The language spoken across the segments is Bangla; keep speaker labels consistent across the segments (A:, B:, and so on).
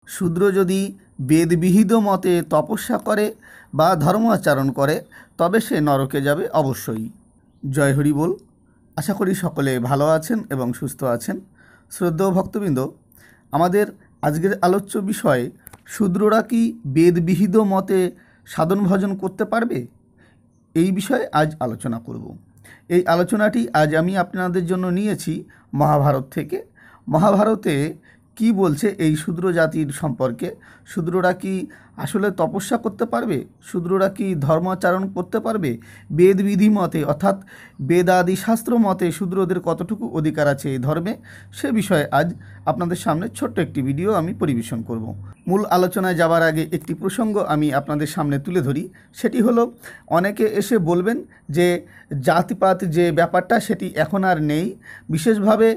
A: শূদ্র যদি বেদবিহিত মতে তপস্যা করে বা ধর্ম আচরণ করে তবে সে নরকে যাবে অবশ্যই। জয় হরি বল। আশা করি সকলে ভালো আছেন এবং সুস্থ আছেন। শ্রদ্ধেয় ভক্তবৃন্দ, আমাদের আজকের আলোচ্য বিষয়, শূদ্ররা কি বেদবিহিত মতে সাধন ভজন করতে পারবে, এই বিষয়ে আজ আলোচনা করব। এই আলোচনাটি আজ আমি আপনাদের জন্য নিয়েছি মহাভারত থেকে। মহাভারতে কি বলছে এই শূদ্র জাতির সম্পর্কে? শূদ্ররা কি আসলে তপস্যা করতে পারবে? শূদ্ররা কি ধর্মাচরণ করতে পারবে? বেদবিধি মতে অর্থাৎ বেদাদি শাস্ত্র মতে শূদ্রদের কতটুকু অধিকার আছে এই ধর্মে, সে বিষয়ে আজ আপনাদের সামনে ছোট্ট একটি ভিডিও আমি পরিবেশন করব। মূল আলোচনায় যাওয়ার আগে একটি প্রসঙ্গ আমি আপনাদের সামনে তুলে ধরি। সেটি হলো, অনেকে এসে বলবেন যে জাতিপাত যে ব্যাপারটা সেটি এখন আর নেই, বিশেষভাবে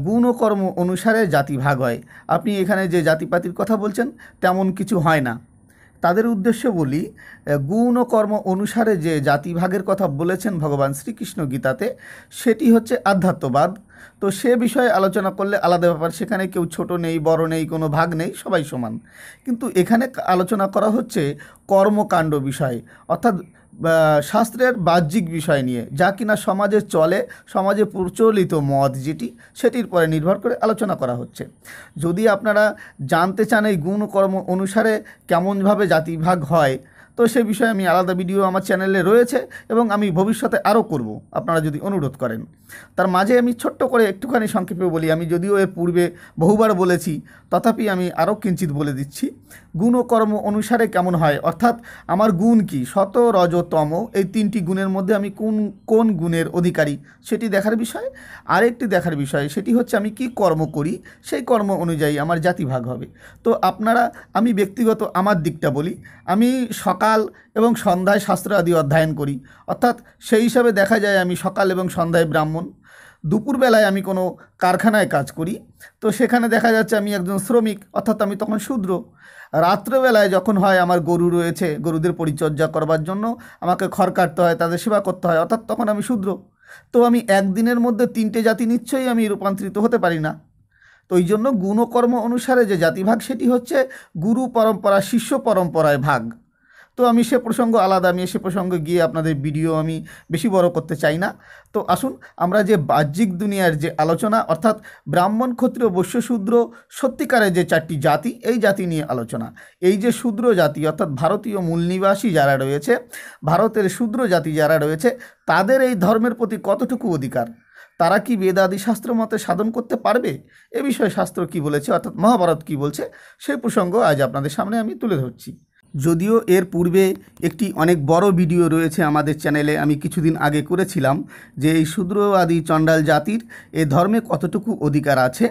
A: গুণ ও কর্ম অনুসারে জাতি ভাগ হয়। আপনি এখানে যে জাতিপাতির কথা বলছেন তেমন কিছু হয় না। তাদের উদ্দেশ্যে বলি, গুণ ও কর্ম অনুসারে যে জাতিভাগের কথা বলেছেন ভগবান শ্রীকৃষ্ণ গীতাতে, সেটি হচ্ছে আধ্যাত্মবাদ। তো সে বিষয়ে আলোচনা করলে আলাদা ব্যাপার, সেখানে কেউ ছোট নেই, বড় নেই, কোনো ভাগ নেই, সবাই সমান। কিন্তু এখানে আলোচনা করা হচ্ছে কর্মকাণ্ড বিষয়, অর্থাৎ শাস্ত্রের বাহ্যিক বিষয় নিয়ে, যা কিনা সমাজে চলে, সমাজে প্রচলিত মত যেটি, সেটির পরে নির্ভর করে আলোচনা করা হচ্ছে। যদি আপনারা জানতে চান এই গুণ কর্ম অনুসারে কেমনভাবে জাতিভাগ হয়, তো সে বিষয়ে আমি আলাদা ভিডিও আমার চ্যানেলে রয়েছে এবং আমি ভবিষ্যতে আরও করব, আপনারা যদি অনুরোধ করেন। তার মাঝে আমি ছোট্ট করে একটুখানি সংক্ষেপে বলি, আমি যদিও এর পূর্বে বহুবার বলেছি, তথাপি আমি আরও কিঞ্চিত বলে দিচ্ছি। গুণ ও কর্ম অনুসারে কেমন হয়, অর্থাৎ আমার গুণ কি, সত রজ তম, এই তিনটি গুণের মধ্যে আমি কোন গুণের অধিকারী সেটি দেখার বিষয়। আরেকটি দেখার বিষয় সেটি হচ্ছে আমি কি কর্ম করি, সেই কর্ম অনুযায়ী আমার জাতিভাগ হবে। তো আপনারা, আমি ব্যক্তিগত আমার দিকটা বলি, আমি সকাল এবং সন্ধ্যায় শাস্ত্র আদি অধ্যয়ন করি, অর্থাৎ সেই হিসাবে দেখা যায় আমি সকাল এবং সন্ধ্যায় ব্রাহ্মণ। দুপুরবেলায় আমি কোনো কারখানায় কাজ করি, তো সেখানে দেখা যাচ্ছে আমি একজন শ্রমিক, অর্থাৎ আমি তখন শূদ্র। রাত্রেবেলায় যখন হয় আমার গরু রয়েছে, গরুদের পরিচর্যা করবার জন্য আমাকে খড় কাটতে হয়, তাদের সেবা করতে হয়, অর্থাৎ তখন আমি শূদ্র। তো আমি একদিনের মধ্যে তিনটে জাতি নিশ্চয়ই আমি রূপান্তরিত হতে পারি না। তো এই জন্য গুণকর্ম অনুসারে যে জাতিভাগ সেটি হচ্ছে গুরু পরম্পরা, শিষ্য পরম্পরায় ভাগ। তো আমি সে প্রসঙ্গ আলাদা, আমি সে প্রসঙ্গে গিয়ে আপনাদের ভিডিও আমি বেশি বড় করতে চাই না। তো আসুন আমরা যে বাহ্যিক দুনিয়ার যে আলোচনা, অর্থাৎ ব্রাহ্মণ, ক্ষত্রিয়, বৈশ্য, শূদ্র, সত্যিকারের যে চারটি জাতি, এই জাতি নিয়ে আলোচনা। এই যে শূদ্র জাতি, অর্থাৎ ভারতীয় মূল নিবাসী যারা রয়েছে, ভারতের শূদ্র জাতি যারা রয়েছে, তাদের এই ধর্মের প্রতি কতটুকু অধিকার, তারা কি বেদাদি শাস্ত্র মতে সাধন করতে পারবে, এ বিষয়ে শাস্ত্র কি বলেছে, অর্থাৎ মহাভারত কি বলছে, সেই প্রসঙ্গ আজ আপনাদের সামনে আমি তুলে ধরছি। যদিও এর পূর্বে একটি অনেক বড় ভিডিও রয়েছে আমাদের চ্যানেলে, আমি কিছুদিন আগে করেছিলাম যে এই শূদ্র আদি চণ্ডাল জাতির এ ধর্মে কতটুকু অধিকার আছে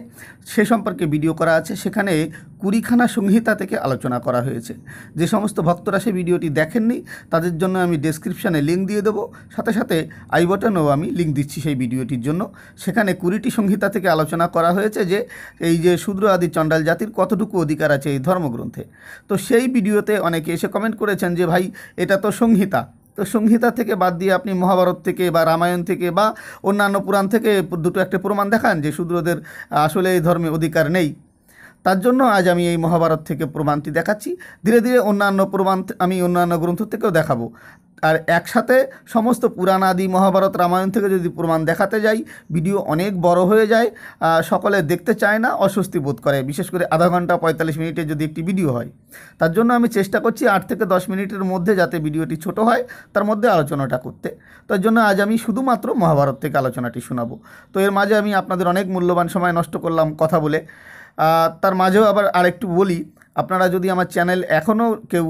A: সে সম্পর্কে ভিডিও করা আছে। সেখানে কুড়িখানা সংহিতা থেকে আলোচনা করা হয়েছে। যে সমস্ত ভক্তরা সে ভিডিওটি দেখেননি তাদের জন্য আমি ডেসক্রিপশানে লিঙ্ক দিয়ে দেবো, সাথে সাথে আই বাটনেও আমি লিঙ্ক দিচ্ছি সেই ভিডিওটির জন্য। সেখানে 20টি সংহিতা থেকে আলোচনা করা হয়েছে যে এই যে শূদ্র আদি চণ্ডাল জাতির কতটুকু অধিকার আছে এই ধর্মগ্রন্থে। তো সেই ভিডিওতে অনেকে এসে কমেন্ট করেছেন যে ভাই এটা তো সংহিতা, তো সংহিতা থেকে বাদ দিয়ে আপনি মহাভারত থেকে বা রামায়ণ থেকে বা অন্যান্য পুরাণ থেকে দুটো একটা প্রমাণ দেখান যে শূদ্রদের আসলে এই ধর্মে অধিকার নেই। তার জন্য আজ আমি এই মহাভারত থেকে প্রমাণটি দেখাচ্ছি। ধীরে ধীরে অন্যান্য প্রমাণ আমি অন্যান্য গ্রন্থ থেকেও দেখাবো। আর একসাথে সমস্ত পুরাণ আদি মহাভারত রামায়ণ থেকে যদি প্রমাণ দেখাতে যাই, ভিডিও অনেক বড় হয়ে যায়, সকলে দেখতে চায় না, অস্বস্তি বোধ করে, বিশেষ করে আধা ঘন্টা 45 মিনিটের যদি একটি ভিডিও হয়। তার জন্য আমি চেষ্টা করছি 8 থেকে 10 মিনিটের মধ্যে যাতে ভিডিওটি ছোট হয়, তার মধ্যে আলোচনাটা করতে। তার জন্য আজ আমি শুধুমাত্র মহাভারত থেকে আলোচনাটি শোনাবো। তো এর মাঝে আমি আপনাদের অনেক মূল্যবান সময় নষ্ট করলাম কথা বলে। তার মাঝেও আবার আরেকটু বলি, আপনারা যদি আমার চ্যানেল এখনও কেউ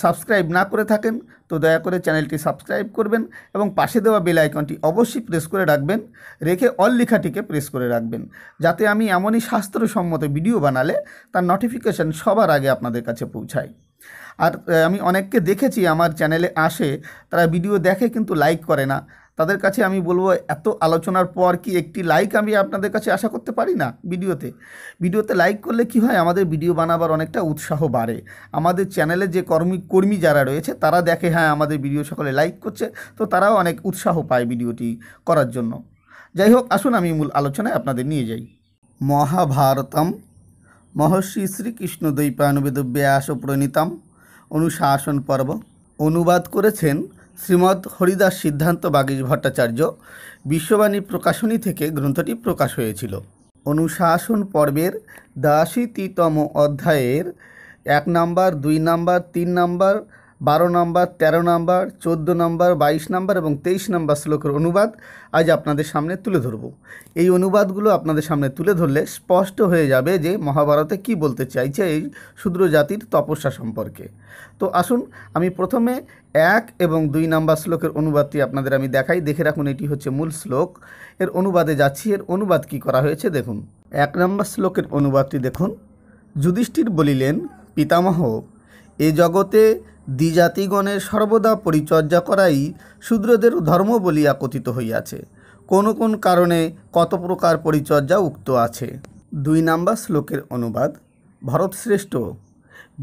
A: সাবস্ক্রাইব না করে থাকেন তো দয়া করে চ্যানেলটি সাবস্ক্রাইব করবেন এবং পাশে দেওয়া বেল আইকনটি অবশ্যই প্রেস করে রাখবেন, রেখে অল লেখাটিকে প্রেস করে রাখবেন, যাতে আমি এমনই শাস্ত্রসম্মত ভিডিও বানালে তার নোটিফিকেশান সবার আগে আপনাদের কাছে পৌঁছায়। আর আমি অনেককে দেখেছি আমার চ্যানেলে আসে, তারা ভিডিও দেখে কিন্তু লাইক করে না। তাদের কাছে আমি বলবো, এত আলোচনার পর কি একটি লাইক আমি আপনাদের কাছে আশা করতে পারি না? ভিডিওতে লাইক করলে কি হয়, আমাদের ভিডিও বানাবার অনেকটা উৎসাহ বাড়ে। আমাদের চ্যানেলে যে কর্মী যারা রয়েছে তারা দেখে হ্যাঁ আমাদের ভিডিও সকলে লাইক করছে, তো তারাও অনেক উৎসাহ পায় ভিডিওটি করার জন্য। যাই হোক, আসুন আমি মূল আলোচনায় আপনাদের নিয়ে যাই। মহাভারতম মহর্ষি শ্রীকৃষ্ণ দ্বৈপায়নবেদ ব্যাস প্রণীতম অনুশাসন পর্ব। অনুবাদ করেছেন শ্রীমদ্ হরিদাস সিদ্ধান্ত বাগীশ ভট্টাচার্য। বিশ্ববাণী প্রকাশনী থেকে গ্রন্থটি প্রকাশ হয়েছিল। অনুশাসন পর্বের ৮২তম অধ্যায়ের ১ নম্বর, ২ নম্বর, ৩ নম্বর, ১২ নম্বর, ১৩ নম্বর, ১৪ নম্বর, ২২ নম্বর এবং ২৩ নম্বর শ্লোকের অনুবাদ আজ আপনাদের সামনে তুলে ধরব। এই অনুবাদগুলো আপনাদের সামনে তুলে ধরলে স্পষ্ট হয়ে যাবে যে মহাভারতে কি বলতে চাইছে এই শূদ্র জাতির তপস্যা সম্পর্কে। তো আসুন আমি প্রথমে ১ এবং ২ নম্বর শ্লোকের অনুবাদটি আপনাদের আমি দেখাই। দেখে রাখুন, এটি হচ্ছে মূল শ্লোক। এর অনুবাদে যাচ্ছি। এর অনুবাদ কি করা হয়েছে দেখুন। ১ নম্বর শ্লোকের অনুবাদটি দেখুন। যুধিষ্ঠির বলিলেন, পিতামহ, এ জগতে দ্বিজাতিগণের সর্বদা পরিচর্যা করাই শূদ্রদের ধর্ম বলিয়া কথিত হইয়াছে। কোন কোন কারণে কত প্রকার পরিচর্যা উক্ত আছে। ২ নম্বর শ্লোকের অনুবাদ। ভরতশ্রেষ্ঠ,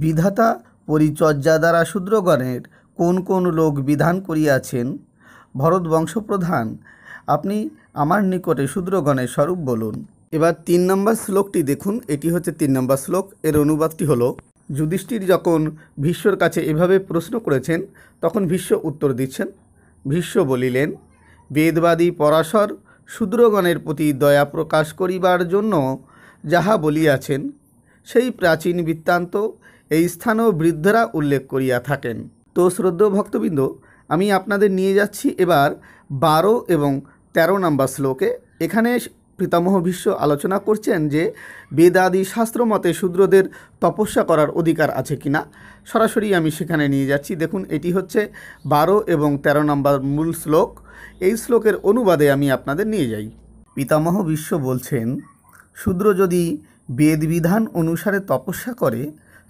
A: বিধাতা পরিচর্যা দ্বারা শূদ্রগণের কোন কোন লোক বিধান করিয়াছেন? ভরত বংশপ্রধান, আপনি আমার নিকটে শূদ্রগণের স্বরূপ বলুন। এবার ৩ নম্বর শ্লোকটি দেখুন। এটি হচ্ছে ৩ নম্বর শ্লোক। এর অনুবাদটি হলো, যুধিষ্ঠির যখন ভীষ্মর কাছে এভাবে প্রশ্ন করেছেন তখন ভীষ্ম উত্তর দিচ্ছেন। ভীষ্ম বলিলেন, বেদবাদী পরাশর শূদ্রগণের প্রতি দয়া প্রকাশ করিবার জন্য যাহা বলিয়াছেন সেই প্রাচীন বৃত্তান্ত এই স্থানেও বৃদ্ধরা উল্লেখ করিয়া থাকেন। তো শ্রদ্ধেয় ভক্তবৃন্দ, আমি আপনাদের নিয়ে যাচ্ছি এবার ১২ এবং ১৩ নম্বর শ্লোকে। এখানে পিতামহ ভীষ্ম আলোচনা করছেন যে বেদাদি শাস্ত্র মতে শূদ্রদের তপস্যা করার অধিকার আছে কিনা। সরাসরি আমি সেখানে নিয়ে যাচ্ছি। দেখুন, এটি হচ্ছে ১২ এবং ১৩ নম্বর মূল শ্লোক। এই শ্লোকের অনুবাদে আমি আপনাদের নিয়ে যাই। পিতামহ ভীষ্ম বলছেন, শূদ্র যদি বেদবিধান অনুসারে তপস্যা করে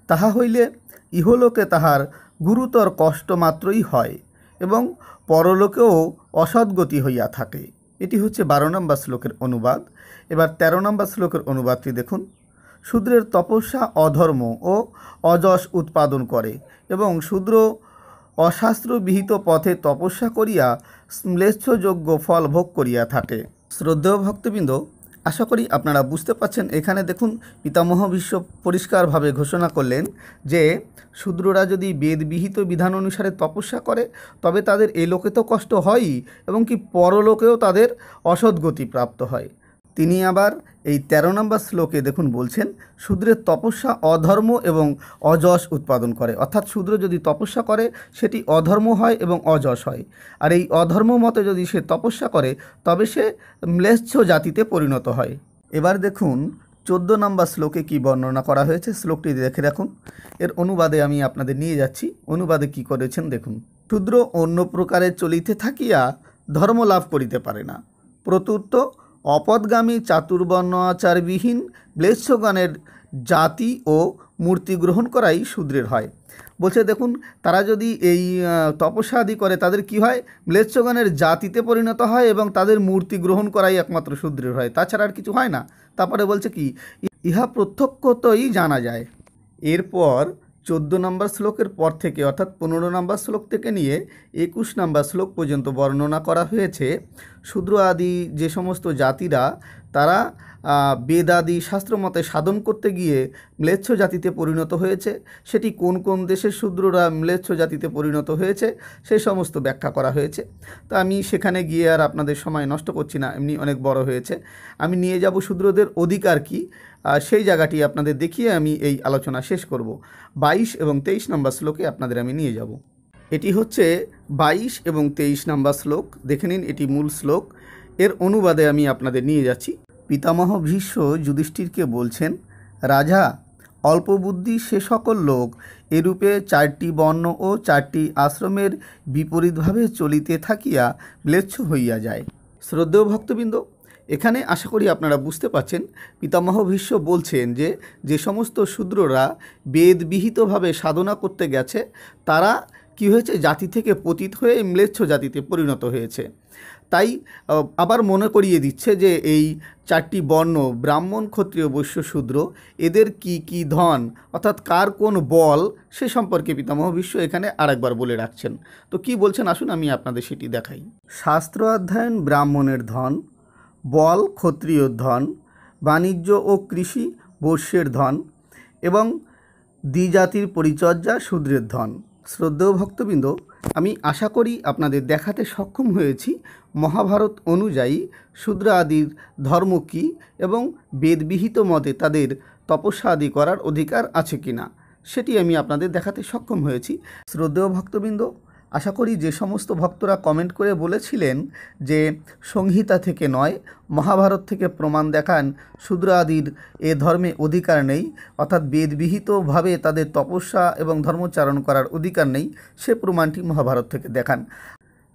A: তাহা হইলে ইহলোকে তাহার গুরুতর কষ্ট মাত্রই হয় এবং পরলোকেও অসদ্গতি হইয়া থাকে। এটি হচ্ছে ১২ নম্বর শ্লোকের অনুবাদ। এবার ১৩ নম্বর শ্লোকের অনুবাদটি দেখুন। শূদ্রের তপস্যা অধর্ম ও অযশ উৎপাদন করে এবং শূদ্র অশাস্ত্রবিহিত পথে তপস্যা করিয়া শ্লেষ্ঠযোগ্য ফল ভোগ করিয়া থাকে। শ্রদ্ধেয় ভক্তবৃন্দ, আশা করি আপনারা বুঝতে পারছেন। এখানে দেখুন, পিতামহ ভীষ্ম পরিষ্কারভাবে ঘোষণা করলেন যে শূদ্ররা যদি বেদবিহিত বিধান অনুসারে তপস্যা করে তবে তাদের এই লোকে তো কষ্ট হয়ই এবং কি পরলোকেও তাদের অসদ্গতি প্রাপ্ত হয়। তিনি আবার এই ১৩ নম্বর শ্লোকে দেখুন বলছেন, শূদ্রের তপস্যা অধর্ম এবং অযশ উৎপাদন করে। অর্থাৎ শূদ্র যদি তপস্যা করে সেটি অধর্ম হয় এবং অযশ হয়। আর এই অধর্ম মতে যদি সে তপস্যা করে তবে সে ম্লেচ্ছ জাতিতে পরিণত হয়। এবার দেখুন ১৪ নম্বর শ্লোকে কি বর্ণনা করা হয়েছে। শ্লোকটি দেখে রাখুন। এর অনুবাদে আমি আপনাদের নিয়ে যাচ্ছি। অনুবাদে কি করেছেন দেখুন। শূদ্র অন্য প্রকারে চলিতে থাকিয়া ধর্ম লাভ করিতে পারে না, প্রত্যুত অপদগামী চাতুর্বর্ণ আচারবিহীন ম্লেচ্ছগণের জাতি ও মূর্তি গ্রহণ করাই শূদ্রের হয়। বলছে দেখুন, তারা যদি এই তপস্যা আদি করে তাদের কি হয়? ম্লেচ্ছগণের জাতিতে পরিণত হয় এবং তাদের মূর্তি গ্রহণ করাই একমাত্র শূদ্রের হয়, তাছাড়া আর কিছু হয় না। তারপরে বলছে কি, ইহা প্রত্যক্ষতই জানা যায়। এরপর ১৪ নম্বর শ্লোকের পর থেকে অর্থাৎ ১৫ নম্বর শ্লোক থেকে নিয়ে ২১ নম্বর শ্লোক পর্যন্ত বর্ণনা করা হয়েছে শূদ্র আদি যে সমস্ত জাতিরা তারা বেদাদি শাস্ত্রমতে সাধন করতে গিয়ে ম্লেচ্ছ জাতিতে পরিণত হয়েছে। সেটি কোন কোন দেশের শূদ্ররা ম্লেচ্ছ জাতিতে পরিণত হয়েছে সেই সমস্ত ব্যাখ্যা করা হয়েছে। তো আমি সেখানে গিয়ে আর আপনাদের সময় নষ্ট করছি না, এমনি অনেক বড় হয়েছে। আমি নিয়ে যাব শূদ্রদের অধিকার কী, সেই জায়গাটি আপনাদের দেখিয়ে আমি এই আলোচনা শেষ করব। ২২ এবং ২৩ নম্বর শ্লোকে আপনাদের আমি নিয়ে যাব। এটি হচ্ছে ২২ এবং ২৩ নম্বর শ্লোক। দেখে নিন, এটি মূল শ্লোক। এর অনুবাদে আমি আপনাদের নিয়ে যাচ্ছি। পিতামহ ভীষ্ম যুধিষ্ঠিরকে বলছেন, রাজা, অল্প বুদ্ধি সে সকল লোক এরূপে ৪টি বর্ণ ও ৪টি আশ্রমের বিপরীতভাবে চলিতে থাকিয়া ম্লেচ্ছ হইয়া যায়। শ্রদ্ধেয় ভক্তবৃন্দ, এখানে আশা করি আপনারা বুঝতে পারছেন। পিতামহ ভীষ্ম বলছেন যে যে সমস্ত শূদ্ররা বেদবিহিতভাবে সাধনা করতে গেছে তারা কি হয়েছে? জাতি থেকে পতিত হয়ে ম্লেচ্ছ জাতিতে পরিণত হয়েছে। তাই আবার মনে করিয়ে দিচ্ছে যে এই ৪টি বর্ণ ব্রাহ্মণ, ক্ষত্রিয়, বৈশ্য, শূদ্র এদের কি কি ধন অর্থাৎ কার কোন বল সে সম্পর্কে পিতামহ ভীষ্ম এখানে আরেকবার বলে রাখছেন। তো কি বলছেন আসুন আমি আপনাদের সেটি দেখাই। শাস্ত্র অধ্যয়ন ব্রাহ্মণের ধন, বল ক্ষত্রিয়র ধন, বাণিজ্য ও কৃষি বৈশ্যের ধন, এবং দ্বিজাতির পরিচর্যা শূদ্রের ধন। শ্রদ্ধেয় ভক্তবৃন্দ, আমি আশা করি আপনাদের দেখাতে সক্ষম হয়েছি মহাভারত অনুযায়ী শূদ্র আদির ধর্ম কী এবং বেদবিহিত মতে তাদের তপস্যা আদি করার অধিকার আছে কি না সেটি আমি আপনাদের দেখাতে সক্ষম হয়েছি। শ্রদ্ধেয় ভক্তবৃন্দ, আশা করি যে সমস্ত ভক্তরা কমেন্ট করে বলেছিলেন যে সংহিতা থেকে নয়, মহাভারত থেকে প্রমাণ দেখান শূদ্র আদির এ ধর্মে অধিকার নেই, অর্থাৎ বেদবিহিতভাবে তাদের তপস্যা এবং ধর্মচারণ করার অধিকার নেই, সে প্রমাণটি মহাভারত থেকে দেখান।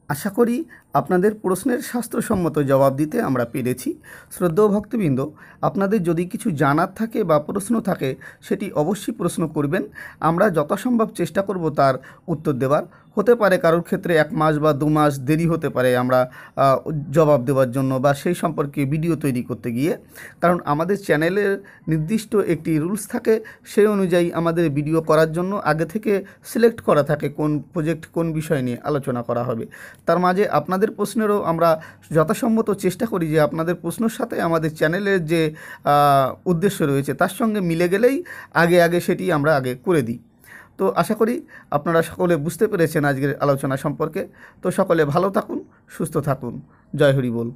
A: আশা করি আপনাদের প্রশ্নের শাস্ত্রসম্মত জবাব দিতে আমরা পেরেছি। শ্রদ্ধেয় ভক্তবৃন্দ, আপনাদের যদি কিছু জানার থাকে বা প্রশ্ন থাকে সেটি অবশ্যই প্রশ্ন করবেন, আমরা যথাসম্ভব চেষ্টা করব তার উত্তর দেওয়ার। হতে পারে কারোর ক্ষেত্রে 1 মাস বা 2 মাস দেরি হতে পারে আমরা জবাব দেওয়ার জন্য বা সেই সম্পর্কে ভিডিও তৈরি করতে গিয়ে, কারণ আমাদের চ্যানেলের নির্দিষ্ট একটি রুলস থাকে, সেই অনুযায়ী আমাদের ভিডিও করার জন্য আগে থেকে সিলেক্ট করা থাকে কোন প্রজেক্ট কোন বিষয় নিয়ে আলোচনা করা হবে। তার মাঝে আপনাদের প্রশ্নেরও আমরা যথাসম্মত চেষ্টা করি যে আপনাদের প্রশ্নের সাথে আমাদের চ্যানেলের যে উদ্দেশ্য রয়েছে তার সঙ্গে মিলে গেলেই আগে সেটি আমরা আগে করে দিই। তো আশা করি আপনারা সকলে বুঝতে পেরেছেন আজকের আলোচনা সম্পর্কে। তো সকলে ভালো থাকুন, সুস্থ থাকুন। জয় হরি বল।